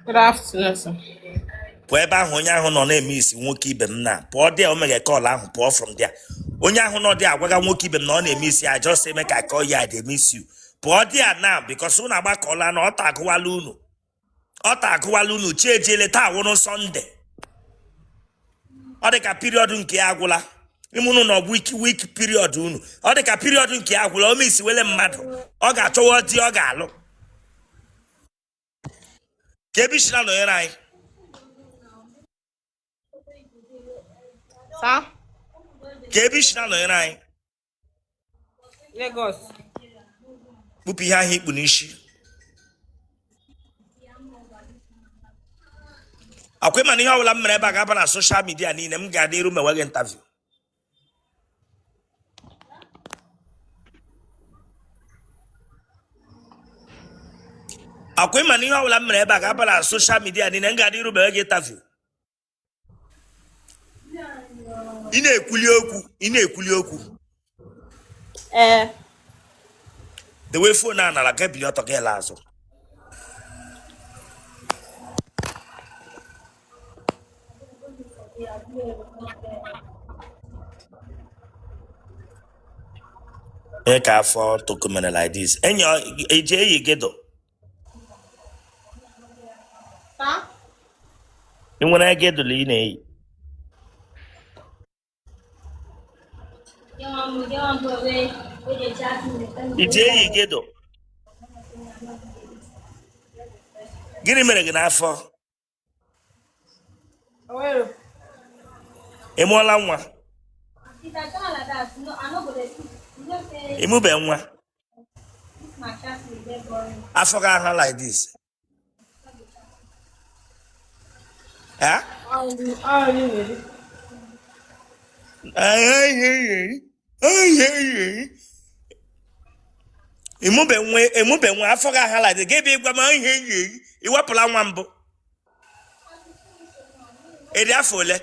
Good afternoon, sir. Pụọ ebe ahụ onye ahụ nọ na-eme isi nwoke ibe m na pụọ dị omega call ahụ pụọ from there. Onye ahụ nọ dị agwaga nwoke ibe m na ọ na-eme isi I just say make I call you I dey miss you. Pụọ dị a now because unu agbakọla na ọta agụwala unu. Ọta agụwala unu chi ejele taa wụrụ Sunday. Ọ dị ka period nke ya agwụla. Imunu no week period unu. Ọ dị ka period nke ya agwụla o misi wele mmadụ. Ọ ga-achọwa dị ọ ga-alụ. Ka ebi shina no yere anyị. Sir? Ka ebi shina no yere anyị. Lagos. Kpupu ihe ahụ ikpu n'isi. Akwe mana ihe ọbụla m mere ebe a ga-aba na social media niile m ga-adị iru ma enweghị interview. Akwe mana ihe ọbụla m mere ebe a ga-aba na social media niile m ga-adị iru ma enweghị interview. Ị na-ekwuli okwu. The way phone na la gabi ọtọ gị la azụ. Eka afọ tokumene like this. Enyo eje eyi gedo. Sir? Ị nwere gedo le ị na-eyi. Ije eyi gedo. Gịnị mere gị n'afọ? Nwere. Ị mụọla nwa? Ịmụbe nwa? Afọ ga aha like this. Eh? Ịmụbe nwa afọ ga aha like this. Gebe ịgwa m ihe ihe iwepụla nwa mbụ. Ịdị afọ ole?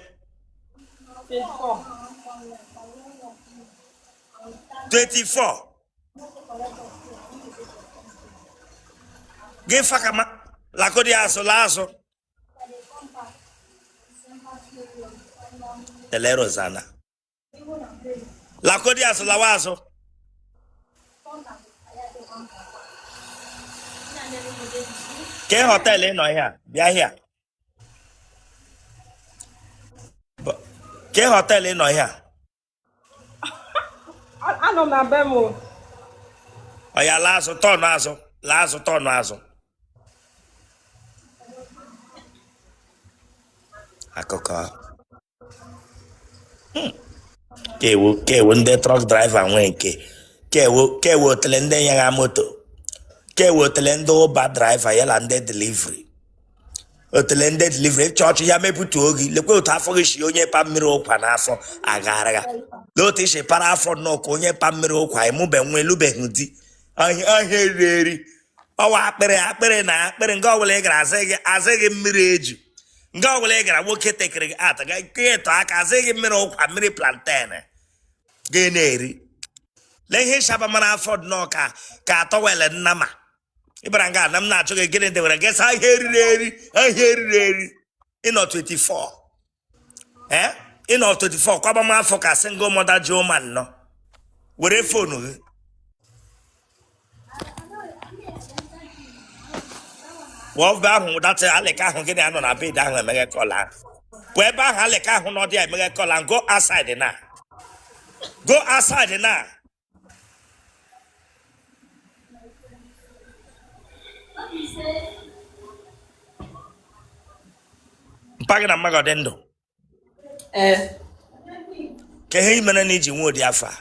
24. Gị fakama lakodi azụ lazụ. Telero zana. Lakodi azụ lawa azụ. Ke hotel ị nọ here? Bịa here. Ke hotel ị nọ here? Anọ na be m. Ọ ya lazụ tọnụ azụ. Lazụ tọnụ azụ. Akụkọ. Kewo ndị truck driver nwee nke. Kewo otele ndị nyagha moto. Kewo otele ndị ụba driver yala ndị delivery. Otele ndị delivery chọọchị ya mepụta ogi. Lekwe otu afọ gị shi onye pa mmiri ụkwa n'afọ agaraga. L'otu ishi para afọ nnọọ onye pa mmiri ụkwa emube nwe elubeghị di. Ahịa eri. Ọwa akpịrị na akpịrị nga ọbụla ị gara azịghị mmiri eju. Nga ọbụla ị gara nwoke tekere gị ata ga eto aka azịghị mmiri ụkwa mmiri plantain. Gị na-eri. Lee ihe shaba mara afọ nnọọ ka atọwele nnama. Ịbara nga na m na-achọ gị gịnị dewere gị sa ahịa eriri eri. Ịnọ 24. Ịnọ 24 kwaba m afọ ka single mother Joman nọ. Were fonu gị. Wọf ahụ data alịka ahụ gịnị anọ na bed ahụ emeghe kọla. Pụ ebe ahụ alịka ahụ nọ dị emeghe kọla. Go outside now. Go outside now. Mpagị na mmaga dị ndụ. Ka ihe imere na iji nwe ụdị afọ a.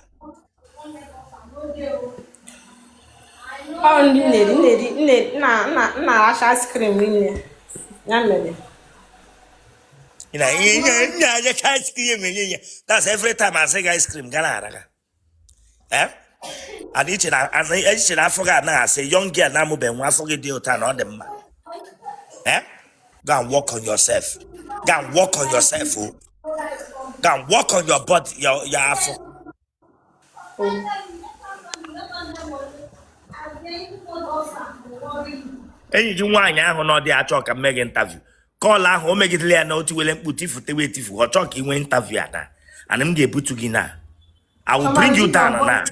Na-aracha ice cream niile. Ya mere. Ice cream. That's every time I say ice cream. Gana araga. And each and I forgot now. I say young girl now move and one forget the time on them. Go and work on yourself. Go and work on yourself. Go and work on your body, your afro. enyi ji nwaanyị ahụ na ọ dị achọ ka mmeghe interview kọl ahụ o megidere ya na otu wele mkpu tifutewe etifu ọ chọọ ka inwe interview a na ana m ga-ebutu gị na I will bring you down na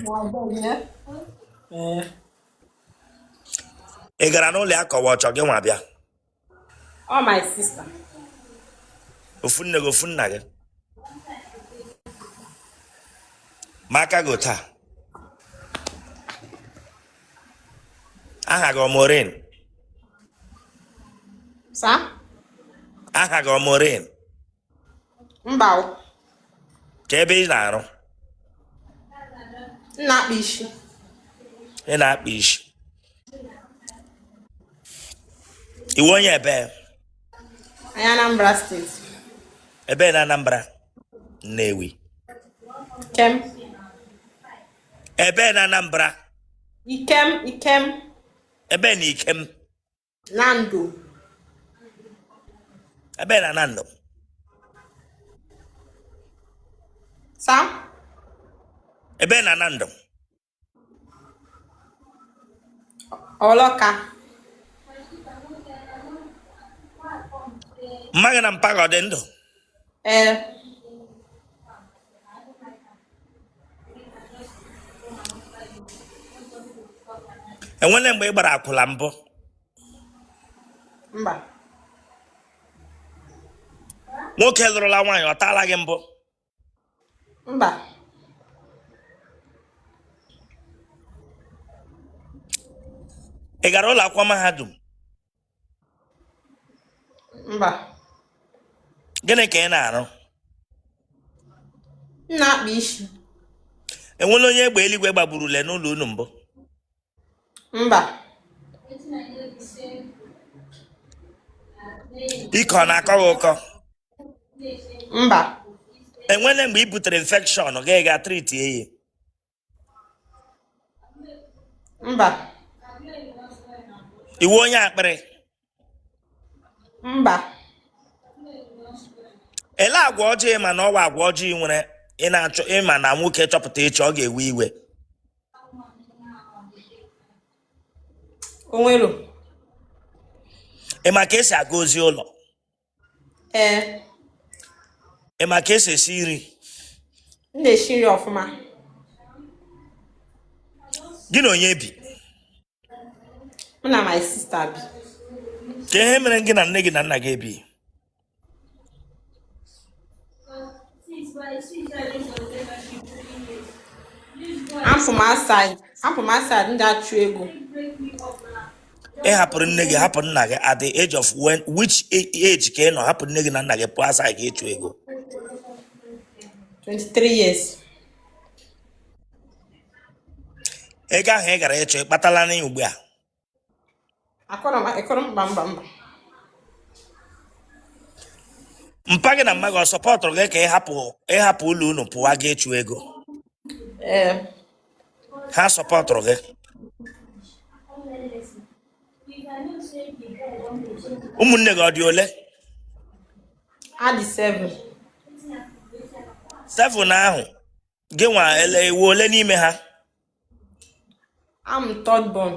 ị gara n'ụlọ ya kọwa ọchọ gị nwa bịa Oh, my sister. ofu nne gị ofu nna gị maka gị taa aha gị ọmụrin Sa? aha gị ọmụrin Mbao. ka ebe ị na-arụ Na-akpa isi. ị na-akpa isi iwu onye ebe Anyị Anambra State. ebe na Anambra Nnewi Ikem. ebe na Anambra Ikem. ebe na Ikem Nando. ebe na Nando Sa? ebe na Nando Oloka. mmaghị na mpaghọ dị ndụ enwele mgbe ị gbara akwụla mbụ Mba. nwoke lụrụla nwaanyị ọ taala gị mbụ Mba. ị gara ụlọ akwụkwọ mahadum Mba. gịnị ka ị na-arụ M na-akpa isi. enwele onye egbe eluigwe gbagburu ule n'ụlọ unu mbụ Mba. ike ọ na-akọ gị ụkọ Mba. enwele mgbe i butere infekshọn gị ga triti eyi Mba. iwu onye akpịrị Mba. ele agwa ọjọọ ịma na ọwa agwa ọjọọ ị nwere ị na-achọ ịma na nwoke chọpụta echi ọ ga-ewe iwe Onwero. ịma ka esi aga ozi ụlọ ịma ka esi esi nri M na-esi nri ọfụma. gị na onye bi M na my sister bi. ka ihe mere gị na nne gị na nna gị ebi I'm from outside ndị achụ ego. ị hapụrụ nne gị hapụ nna gị at the age of which age ka ị nọ hapụ nne gị na nna gị pụọ asa gị ịchụ ego 23 years. ego ahụ ị gara ịchụ ịkpatala na ya ugbu a Akọrọ mba. mpa gị na mma gị ọ sọpọtụrụ gị ka ịhapụ ụlọ unu pụwa gị ịchụ ego ha sọpọtụrụ gị ụmụnne gị ọ dị ole Adị 7. 7 ahụ gị nwa iwu ole n'ime ha I'm third born.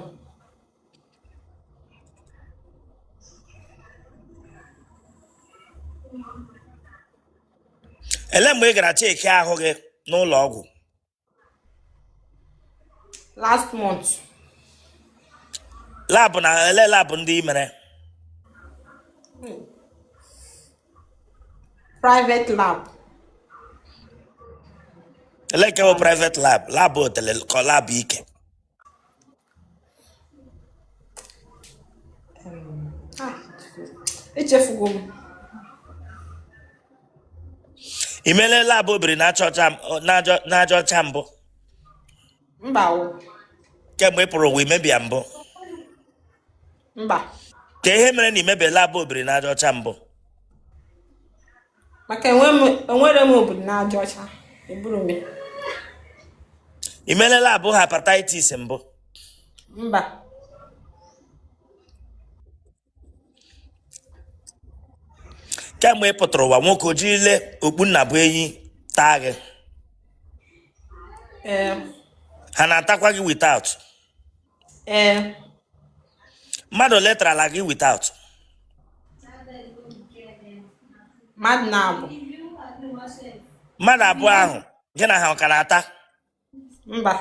ele mgbe ị gara cheki ahụ gị n'ụlọ ọgwụ Last month. labụ na ele labụ ndị mere Private lab. ele nke bụ private labụ Otele ka labụ ike Echefugo m. imele labụ obiri na-aja ọcha mbụ Mba o. kemgbe ị pụrụ ụwa imebia mbụ Mba. ka ihe mere na imebe labụ obiri na-aja ọcha mbụ Maka enwere m obodo na-aja ọcha. Eburu m. imele labụ hepatitis mbụ Mba. kemgbe ị pụtara ụwa nwoke ojile okpu nna bụ enyi taa gị ha na-atakwa gị without Mmadụ letrala gị without. Mmadụ na-abụ. Mmadụ abụọ ahụ gị na ha ọ ka na-ata. Mba.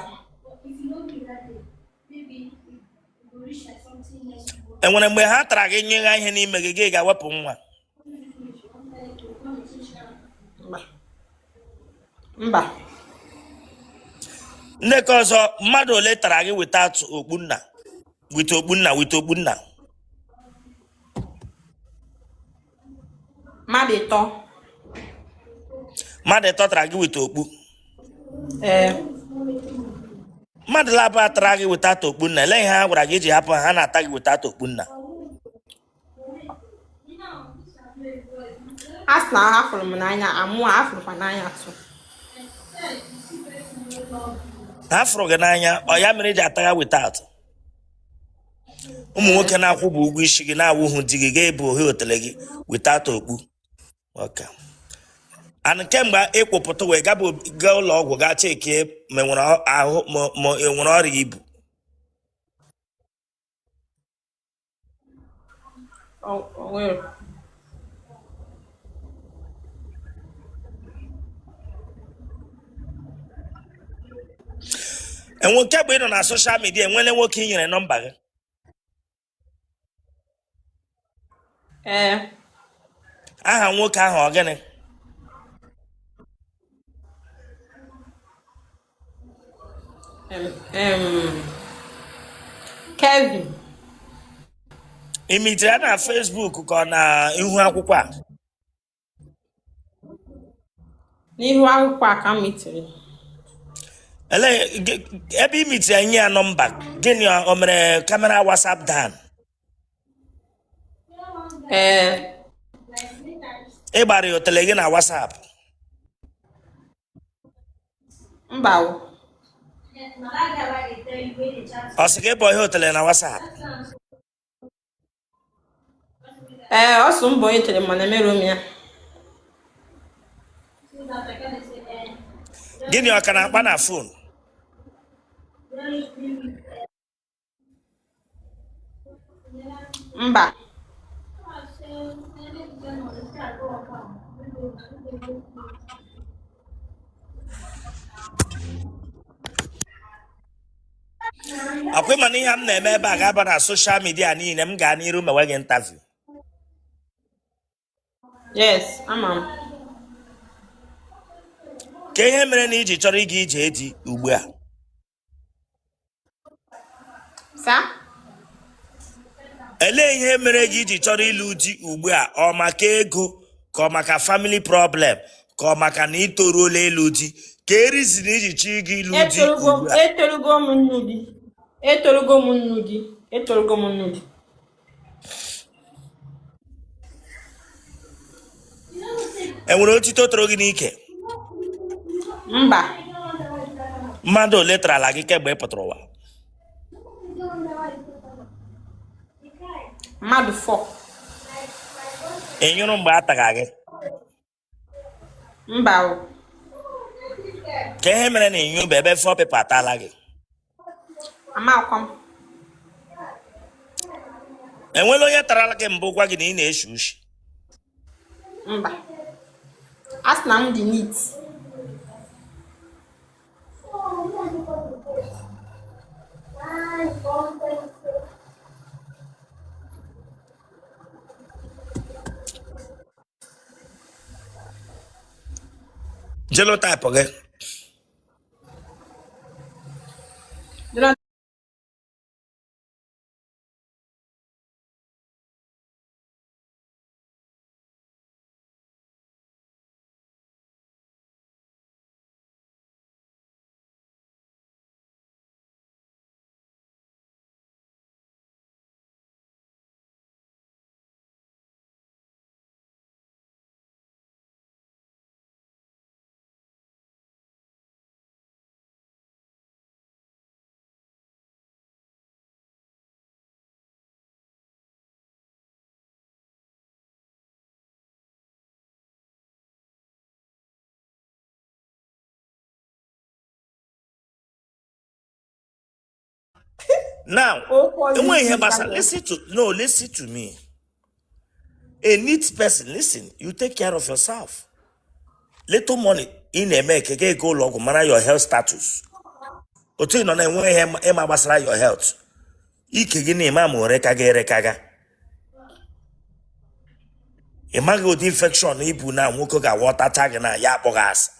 Enwere mgbe ha tara gị nye ha ihe n'ime gị gị ga-ewepụ nwa. Mba. Ndị ka ọzọ mmadụ ole tara gị without okpunna with okpunna. Mmadụ ịtọ. Mmadụ ịtọ tara gị with okpu. Mmadụ labụ atara gị without okpunna. Ele ihe ha gwara gị iji hapụ ha na-ata gị without okpunna. A sị na ha fụrụ m n'anya, amụ ha fụrụkwa n'anya tụ. Ha fụrụ gị n'anya, ọ ya mere eji ata ya without. Ụmụ nwoke na-akwụ bụ ụgwọ isi gị na-awụhụ di gị ga-ebu ohe otele gị without okpu. Okay. And kemgbe ịkwụpụta wee gaa ụlọ ọgwụ gaa chekie ma enwere ahụ ma enwere ọrịa ibu. Nwere. Kemgbe ị nọ na soshal midia enwele nwoke ị nyere nọmba gị. Aha nwoke ahụ ọ gịnị? Kevin. Ị mitere ya na Facebook ka ọ na ihu akwụkwọ a? N'ihu akwụkwọ a ka m mitere. Ebe ị mitere nye ya nọmba gịnị o mere kamera WhatsApp dan? Ị gbara ya otele gị na WhatsApp? Mba. Ọ sị gị bụ ihe otele na WhatsApp? Ọ sụ mbọ onye chere mana emerụ m ya. Gịnị ọ ka na-akpa na fon? Mba. Akwa ịma na ihe m na-eme ebe a ga-aba na soshal midia niile m gaa n'iru mewe gị interview. Yes, ama m. Ka ihe mere na iji chọrọ ịga ije di ugbu a? Sa? Elee ihe mere gị iji chọrọ ịlụ di ugbu a? Ọ maka ego ka ọ maka family problem ka ọ maka na itoruola ịlụ di? Ka erizina iji chọọ ịga ịlụ di ugbu a? Etorugo m nnu di. Enwere otito toro gị n'ike? Mba. Mmadụ ole tarala gị kemgbe ị pụtara ụwa? Mmadụ 4. Ị nyụrụ mgbe a taga gị? Mba. Ka ihe mere na ịnyụ bụ ebe 4 people atala gị? Amakwa m. Enwela onye tarala gị mbụ gwa gị na ị na-eshi ushi? Mba. A sị na m dị neat. Genotype gị? Now, listen to me. A neat person, listen, you take care of yourself. Little money in a make a go log manage your health status. Otin on a way Emma Basra your health. Ikigini mamu rekaga. A mango infection, Ibu now, Mukoga water tag and yapogas.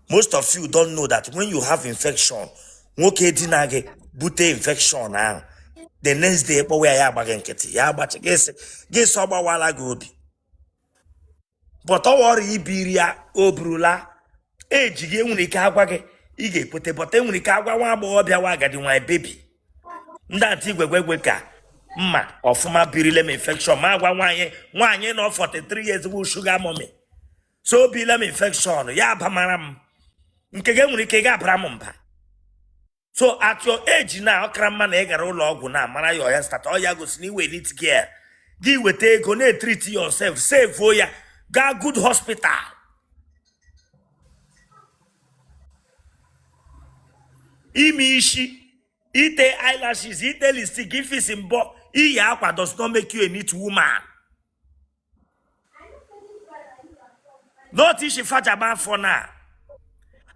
Most of you don't know that when you have infection, Woke dinage, bute infection now. The next day, but where ya bagen keti, ya batch guess over while I go. But our Ibiria, Obrula, age, you unicagwage, Ige put a potem unicagwa, one more biawaga in my baby. That weka. Ma, or for my birilem infection, ma, 1 year, no 43 years old sugar mommy. So bilem infection, ya pamaram. Nkege bramumba. So at your age now, cramman egaro log na mana your hair start all ya go sni we need care. Give we take on treat yourself, save for ya, go good hospital. Imishi, ite eyelashes, ite listy, give us in bo, aqua does not make you a neat woman. Not ishi fajama for now.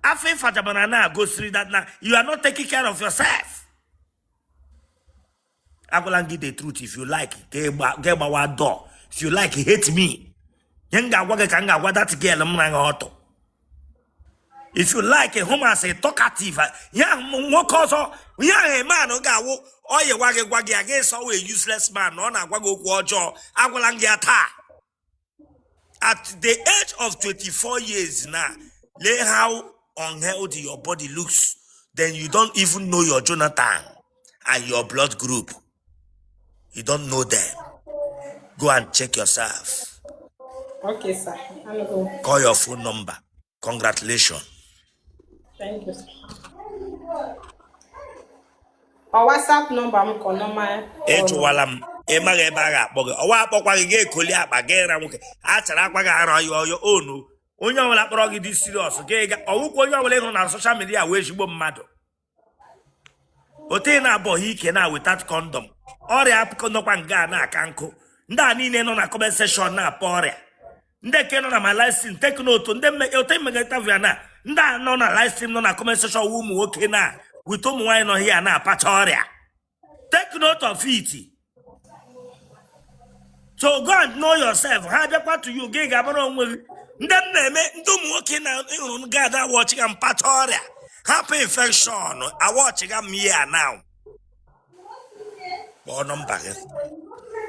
After Fajabanana goes through that now, you are not taking care of yourself. I will give the truth if you like. Get my door. If you like, hate me. That girl, if you like a woman say talkative, a man or you wag against always useless man, no na wago wajo, I will get at the age of 24 years now, lay how unhealthy your body looks, then you don't even know your Jonathan and your blood group. You don't know them. Go and check yourself. Okay, sir. I'll go. Call your phone number. Congratulations. Thank you, sir. Or WhatsApp number, I'm calling my. Walam. Emaga baga boga. Owa pokwa ge koli abagera muke. Achara kwa ga aro your own. Onye ọbụla kpọrọ gị dị serious ọwụkwa onye ọbụla ịhụrụ na social media wee ezigbo mmadụ ote na-abọghị ike na without condom ọrịa apụkọ nọkwa nga na-aka nkụ ndị a niile nọ na comment section na-apọ ọrịa ndị ke nọ na my live stream take note ndị ote mmegata via na ndị a nọ na live stream nọ na comment section ụmụ nwoke na with ụmụ nwaanyị nọ here na-apacha ọrịa take note of it. So go and know yourself. Ha bịakwa to you gị ga-abụrụ onwe gị ndị na-eme ndị ụmụ nwoke na ịhụrụ gada awọchị ga mpacha ọrịa hapụ infection awọchị ga here now. Kpọọ nọmba gị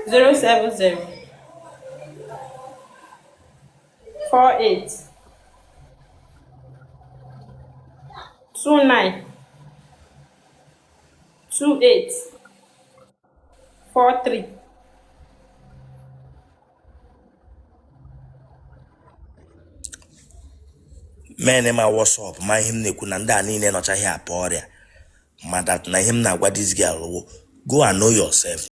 070 48 29 28 43. Men ma what's up ma him na-ekwu na ndị a niile nọchaghị apụ ọrịa ma that na him na-agwa this girl go and know yourself.